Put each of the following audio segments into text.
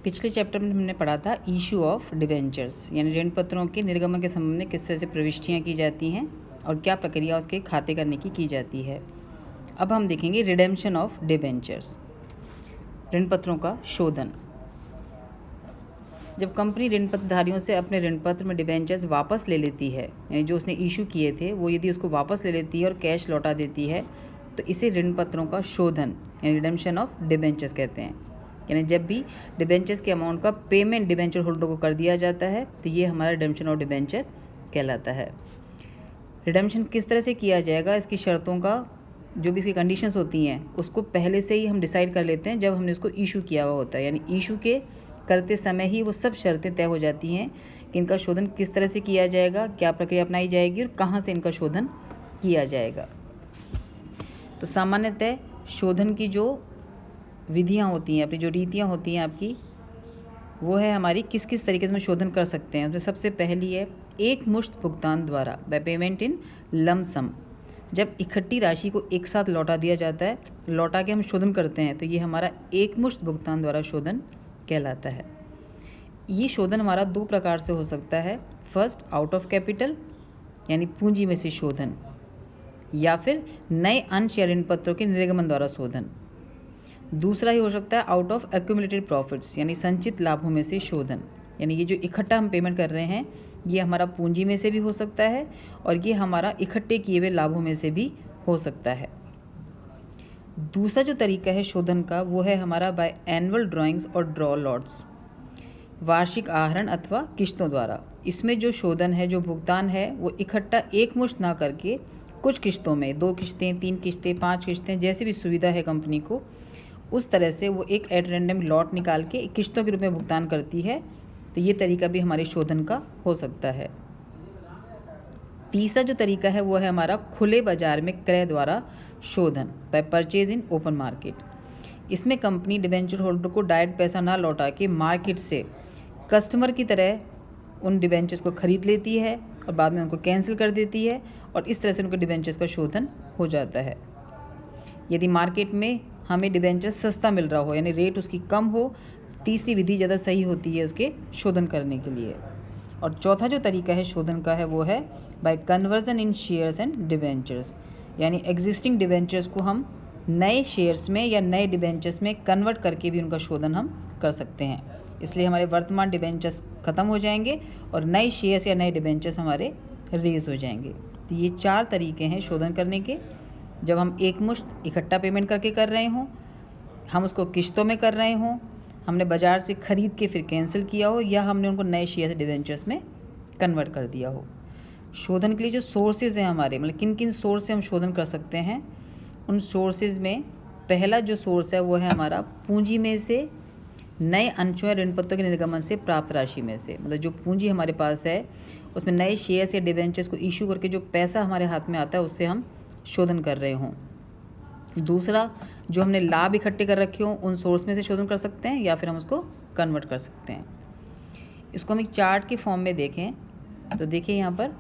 पिछले चैप्टर में हमने पढ़ा था इशू ऑफ डिबेंचर्स, यानी ऋण पत्रों के निर्गमन के संबंध में किस तरह से प्रविष्टियाँ की जाती हैं और क्या प्रक्रिया उसके खाते करने की जाती है। अब हम देखेंगे रिडेम्पशन ऑफ डिबेंचर्स, ऋण पत्रों का शोधन। जब कंपनी ऋण पत्रधारियों से अपने ऋण पत्र में डिबेंचर्स वापस ले लेती है, यानी जो उसने इशू किए थे वो यदि उसको वापस ले लेती है और कैश लौटा देती है, तो इसे ऋण पत्रों का शोधन यानी रिडेम्पशन ऑफ डिबेंचर्स कहते हैं। यानी जब भी डिबेंचर्स के अमाउंट का पेमेंट डिबेंचर होल्डर को कर दिया जाता है तो ये हमारा रिडेम्पशन ऑफ डिबेंचर कहलाता है। रिडेम्पशन किस तरह से किया जाएगा, इसकी शर्तों का जो भी इसकी कंडीशंस होती हैं उसको पहले से ही हम डिसाइड कर लेते हैं जब हमने उसको इशू किया हुआ होता है। यानी इशू के करते समय ही वो सब शर्तें तय हो जाती हैं कि इनका शोधन किस तरह से किया जाएगा, क्या प्रक्रिया अपनाई जाएगी और कहाँ से इनका शोधन किया जाएगा। तो सामान्यतः शोधन की जो विधियाँ होती हैं, अपनी जो रीतियाँ होती हैं आपकी, वो है हमारी किस किस तरीके से हम शोधन कर सकते हैं। उसमें सबसे पहली है एक मुश्त भुगतान द्वारा, बाय पेमेंट इन लम सम। जब इकट्ठी राशि को एक साथ लौटा दिया जाता है, लौटा के हम शोधन करते हैं, तो ये हमारा एक मुश्त भुगतान द्वारा शोधन कहलाता है। ये शोधन हमारा दो प्रकार से हो सकता है। फर्स्ट, आउट ऑफ कैपिटल यानी पूंजी में से शोधन, या फिर नए अंश या ऋण पत्रों के निर्गमन द्वारा शोधन। दूसरा ही हो सकता है आउट ऑफ एक्यूमुलेटेड प्रॉफिट्स यानी संचित लाभों में से शोधन। यानी ये जो इकट्ठा हम पेमेंट कर रहे हैं ये हमारा पूंजी में से भी हो सकता है और ये हमारा इकट्ठे किए हुए लाभों में से भी हो सकता है। दूसरा जो तरीका है शोधन का वो है हमारा बाय एनुअल ड्राइंग्स और ड्रॉ लॉट्स, वार्षिक आहरण अथवा किश्तों द्वारा। इसमें जो शोधन है, जो भुगतान है, वो इकट्ठा एक मुश्त ना करके कुछ किश्तों में, 2 किश्तें, 3 किश्तें, 5 किश्तें, जैसी भी सुविधा है कंपनी को, उस तरह से वो एक एट रैंडम लॉट निकाल के किश्तों के रूप में भुगतान करती है। तो ये तरीका भी हमारे शोधन का हो सकता है। तीसरा जो तरीका है वो है हमारा खुले बाजार में क्रय द्वारा शोधन, by purchase in open market. इसमें कंपनी डिबेंचर होल्डर को डायरेक्ट पैसा ना लौटा के मार्केट से कस्टमर की तरह उन डिबेंचर्स को खरीद लेती है और बाद में उनको कैंसिल कर देती है और इस तरह से उनके डिबेंचर्स का शोधन हो जाता है। यदि मार्केट में हमें डिबेंचर सस्ता मिल रहा हो, यानी रेट उसकी कम हो, तीसरी विधि ज़्यादा सही होती है उसके शोधन करने के लिए। और चौथा जो तरीका है शोधन का है वो है bye conversion in shares and debentures, यानी एग्जिस्टिंग डिबेंचर्स को हम नए शेयर्स में या नए डिबेंचर्स में कन्वर्ट करके भी उनका शोधन हम कर सकते हैं। इसलिए हमारे वर्तमान डिबेंचर्स ख़त्म हो जाएंगे और नए शेयर्स या नए डिबेंचर्स हमारे रेज हो जाएंगे। तो ये 4 तरीके हैं शोधन करने के। जब हम एक मुश्त इकट्ठा पेमेंट करके कर रहे हों, हम उसको किश्तों में कर रहे हों, हमने बाज़ार से ख़रीद के फिर कैंसिल किया हो, या हमने उनको नए शेयर्स डिबेंचर्स में कन्वर्ट कर दिया हो। शोधन के लिए जो सोर्सेज हैं हमारे, मतलब किन किन सोर्स से हम शोधन कर सकते हैं, उन सोर्सेज में पहला जो सोर्स है वो है हमारा पूंजी में से नए अंशों या ऋण पत्रों के निर्गमन से प्राप्त राशि में से। मतलब जो पूंजी हमारे पास है उसमें नए शेयर्स या डिबेंचर्स को इशू करके जो पैसा हमारे हाथ में आता है उससे हम शोधन कर रहे हों। दूसरा, जो हमने लाभ इकट्ठे कर रखे हों उन सोर्स में से शोधन कर सकते हैं या फिर हम उसको कन्वर्ट कर सकते हैं। इसको हम एक चार्ट के फॉर्म में देखें तो देखिए यहाँ पर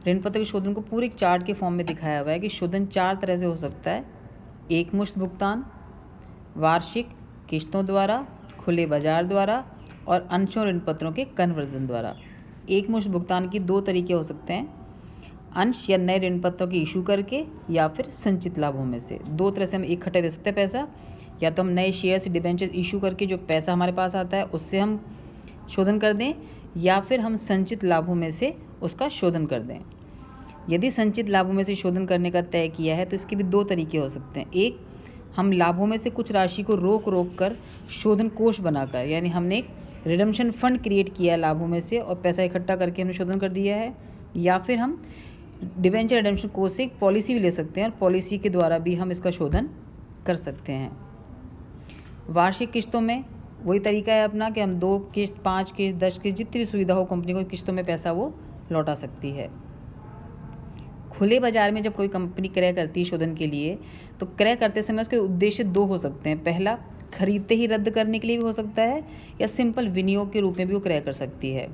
ऋण पत्र के शोधन को पूरे एक चार्ट के फॉर्म में दिखाया हुआ है कि शोधन 4 तरह से हो सकता है। एक मुश्त भुगतान, वार्षिक, किश्तों द्वारा, खुले बाजार द्वारा और अंशों ऋण पत्रों के कन्वर्जन द्वारा। एक मुश्त भुगतान की 2 तरीके हो सकते हैं, अंश या नए ऋण पत्रों की इशू करके या फिर संचित लाभों में से। 2 तरह से हम इकट्ठे दे सकते हैं पैसा, या तो हम नए शेयर्स डिबेंचर इशू करके जो पैसा हमारे पास आता है उससे हम शोधन कर दें, या फिर हम संचित लाभों में से उसका शोधन कर दें। यदि संचित लाभों में से शोधन करने का तय किया है तो इसके भी 2 तरीके हो सकते हैं। एक, हम लाभों में से कुछ राशि को रोक कर शोधन कोष बनाकर, यानी हमने एक रिडम्पशन फंड क्रिएट किया है लाभों में से और पैसा इकट्ठा करके हमने शोधन कर दिया है। या फिर हम डिबेंचर रिडम्पशन कोष से एक पॉलिसी भी ले सकते हैं और पॉलिसी के द्वारा भी हम इसका शोधन कर सकते हैं। वार्षिक किश्तों में वही तरीका है अपना कि हम 2 किश्त, 5 किश्त, 10 किश्त, जितनी भी सुविधा हो कंपनी को किश्तों में पैसा वो लौटा सकती है। खुले बाजार में जब कोई कंपनी क्रय करती है शोधन के लिए, तो क्रय करते समय उसके उद्देश्य 2 हो सकते हैं। पहला, खरीदते ही रद्द करने के लिए भी हो सकता है, या सिंपल विनियोग के रूप में भी वो क्रय कर सकती है।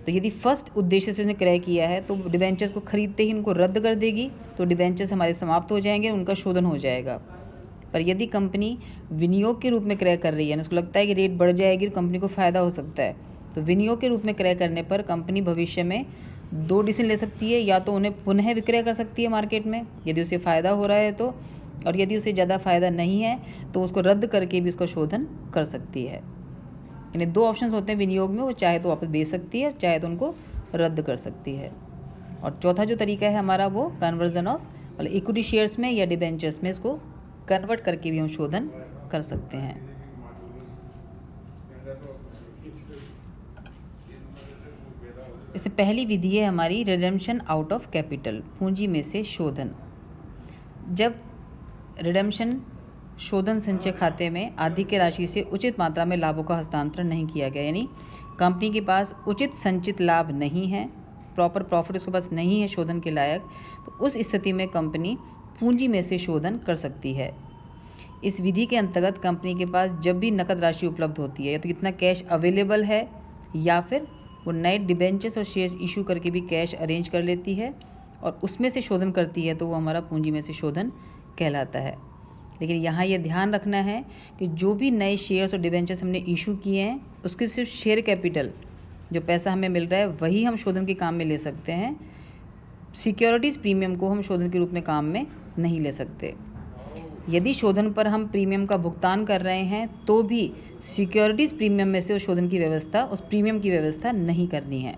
तो यदि फर्स्ट उद्देश्य से उसने क्रय किया है तो डिबेंचर्स को खरीदते ही उनको रद्द कर देगी, तो डिबेंचर्स हमारे समाप्त हो जाएंगे, उनका शोधन हो जाएगा। पर यदि कंपनी विनियोग के रूप में क्रय कर रही है ना, उसको लगता है कि रेट बढ़ जाएगी, कंपनी को फ़ायदा हो सकता है, तो विनियोग के रूप में क्रय करने पर कंपनी भविष्य में 2 डिसीजन ले सकती है। या तो उन्हें पुनः विक्रय कर सकती है मार्केट में यदि उसे फ़ायदा हो रहा है तो, और यदि उसे ज़्यादा फ़ायदा नहीं है तो उसको रद्द करके भी उसका शोधन कर सकती है। यानी 2 ऑप्शंस होते हैं विनियोग में, वो चाहे तो वापस बेच सकती है, चाहे तो उनको रद्द कर सकती है। और चौथा जो तरीका है हमारा वो कन्वर्जन ऑफ, मतलब इक्विटी शेयर्स में या डिबेंचर्स में इसको कन्वर्ट करके भी हम शोधन कर सकते हैं। इससे पहली विधि है हमारी रिडेम्पशन आउट ऑफ कैपिटल, पूंजी में से शोधन। जब रिडेम्पशन शोधन संचय खाते में आधिक्य की राशि से उचित मात्रा में लाभों का हस्तांतरण नहीं किया गया, यानी कंपनी के पास उचित संचित लाभ नहीं है, प्रॉपर प्रॉफिट उसके पास नहीं है शोधन के लायक, तो उस स्थिति में कंपनी पूंजी में से शोधन कर सकती है। इस विधि के अंतर्गत कंपनी के पास जब भी नकद राशि उपलब्ध होती है, या तो कितना कैश अवेलेबल है, या फिर वो नए डिबेंचर्स और शेयर्स इशू करके भी कैश अरेंज कर लेती है और उसमें से शोधन करती है, तो वो हमारा पूंजी में से शोधन कहलाता है। लेकिन यहाँ ये ध्यान रखना है कि जो भी नए शेयर्स और डिबेंचर्स हमने इशू किए हैं, उसके सिर्फ शेयर कैपिटल जो पैसा हमें मिल रहा है वही हम शोधन के काम में ले सकते हैं। सिक्योरिटीज़ प्रीमियम को हम शोधन के रूप में काम में नहीं ले सकते। यदि शोधन पर हम प्रीमियम का भुगतान कर रहे हैं तो भी सिक्योरिटीज़ प्रीमियम में से उस शोधन की व्यवस्था, उस प्रीमियम की व्यवस्था नहीं करनी है।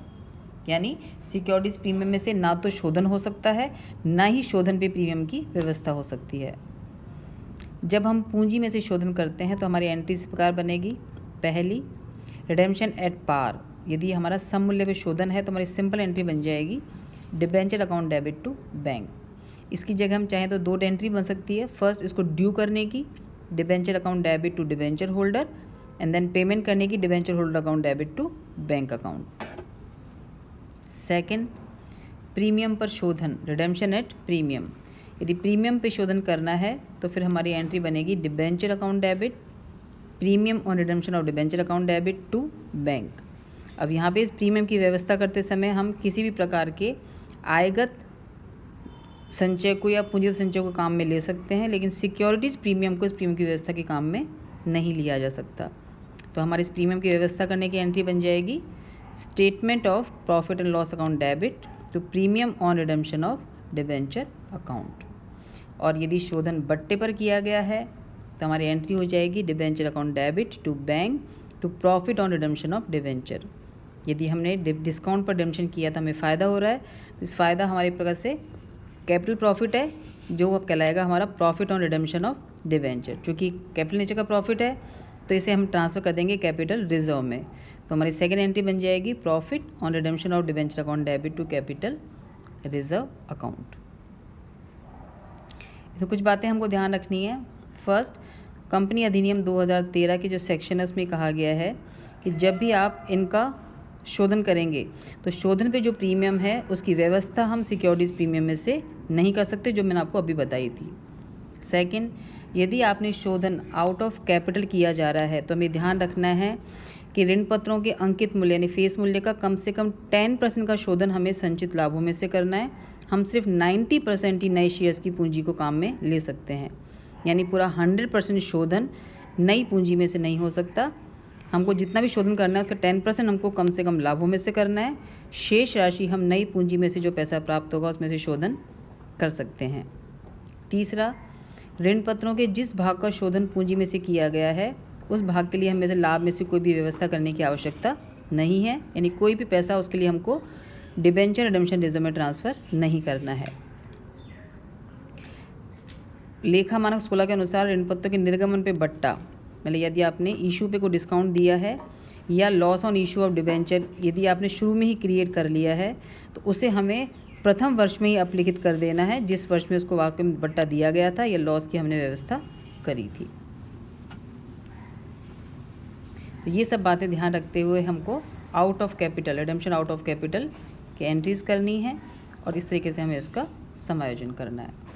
यानी सिक्योरिटीज़ प्रीमियम में से ना तो शोधन हो सकता है, ना ही शोधन पे प्रीमियम की व्यवस्था हो सकती है। जब हम पूंजी में से शोधन करते हैं तो हमारी एंट्री इस प्रकार बनेगी। पहली, रिडेम्पशन एट पार, यदि हमारा सम मूल्य पे शोधन है तो हमारी सिंपल एंट्री बन जाएगी debenture account debit to bank. इसकी जगह हम चाहें तो 2 एंट्री बन सकती है। फर्स्ट, इसको ड्यू करने की, debenture account debit to debenture holder, and then payment करने की, debenture holder account debit to bank account. Second, premium पर शोधन, रिडेम्पशन एट प्रीमियम। यदि प्रीमियम पे शोधन करना है तो फिर हमारी एंट्री बनेगी debenture account debit, premium on redemption of debenture account debit to bank. अब यहाँ पे इस प्रीमियम की व्यवस्था करते समय हम किसी भी प्रकार के आयगत संचय को या पूंजीगत संचय को काम में ले सकते हैं, लेकिन सिक्योरिटीज़ प्रीमियम को इस प्रीमियम की व्यवस्था के काम में नहीं लिया जा सकता। तो हमारे इस प्रीमियम की व्यवस्था करने की एंट्री बन जाएगी statement of profit and loss account debit to premium on redemption of debenture account. और यदि शोधन बट्टे पर किया गया है तो हमारी एंट्री हो जाएगी debenture account debit to bank to profit on redemption of debenture. यदि हमने डिस्काउंट पर रिडेम्पशन किया था, हमें फ़ायदा हो रहा है, तो इस फ़ायदा हमारे प्रकार से कैपिटल प्रॉफिट है, जो अब कहलाएगा हमारा profit on redemption of debenture. चूँकि कैपिटल नेचर का प्रॉफिट है तो इसे हम ट्रांसफ़र कर देंगे कैपिटल रिजर्व में। तो हमारी सेकेंड एंट्री बन जाएगी profit on redemption of debenture account debit to capital reserve account. तो कुछ बातें हमको ध्यान रखनी है। फर्स्ट, कंपनी अधिनियम 2013 के जो सेक्शन है उसमें कहा गया है कि जब भी आप इनका शोधन करेंगे तो शोधन पे जो प्रीमियम है उसकी व्यवस्था हम सिक्योरिटीज़ प्रीमियम में से नहीं कर सकते, जो मैंने आपको अभी बताई थी। सेकंड, यदि आपने शोधन आउट ऑफ कैपिटल किया जा रहा है तो हमें ध्यान रखना है कि ऋण पत्रों के अंकित मूल्य यानी फेस मूल्य का कम से कम 10% का शोधन हमें संचित लाभों में से करना है। हम सिर्फ 90% ही नए शेयर्स की पूंजी को काम में ले सकते हैं, यानी पूरा 100% शोधन नई पूंजी में से नहीं हो सकता। हमको जितना भी शोधन करना है उसका 10% हमको कम से कम लाभों में से करना है। शेष राशि हम नई पूंजी में से जो पैसा प्राप्त होगा उसमें से शोधन कर सकते हैं। तीसरा, ऋण पत्रों के जिस भाग का शोधन पूंजी में से किया गया है उस भाग के लिए हमें से लाभ में से कोई भी व्यवस्था करने की आवश्यकता नहीं है, यानी कोई भी पैसा उसके लिए हमको डिबेंचर रिडेम्पशन रिजर्व में ट्रांसफ़र नहीं करना है। लेखा मानक 16 के अनुसार ऋण पत्रों के निर्गमन पे बट्टा, मतलब यदि आपने इशू पे कोई डिस्काउंट दिया है या loss on issue of debenture यदि आपने शुरू में ही क्रिएट कर लिया है तो उसे हमें प्रथम वर्ष में ही अपलिखित कर देना है, जिस वर्ष में उसको वाकई में बट्टा दिया गया था या लॉस की हमने व्यवस्था करी थी। तो ये सब बातें ध्यान रखते हुए हमको out of capital, redemption out of capital की एंट्रीज़ करनी है और इस तरीके से हमें इसका समायोजन करना है।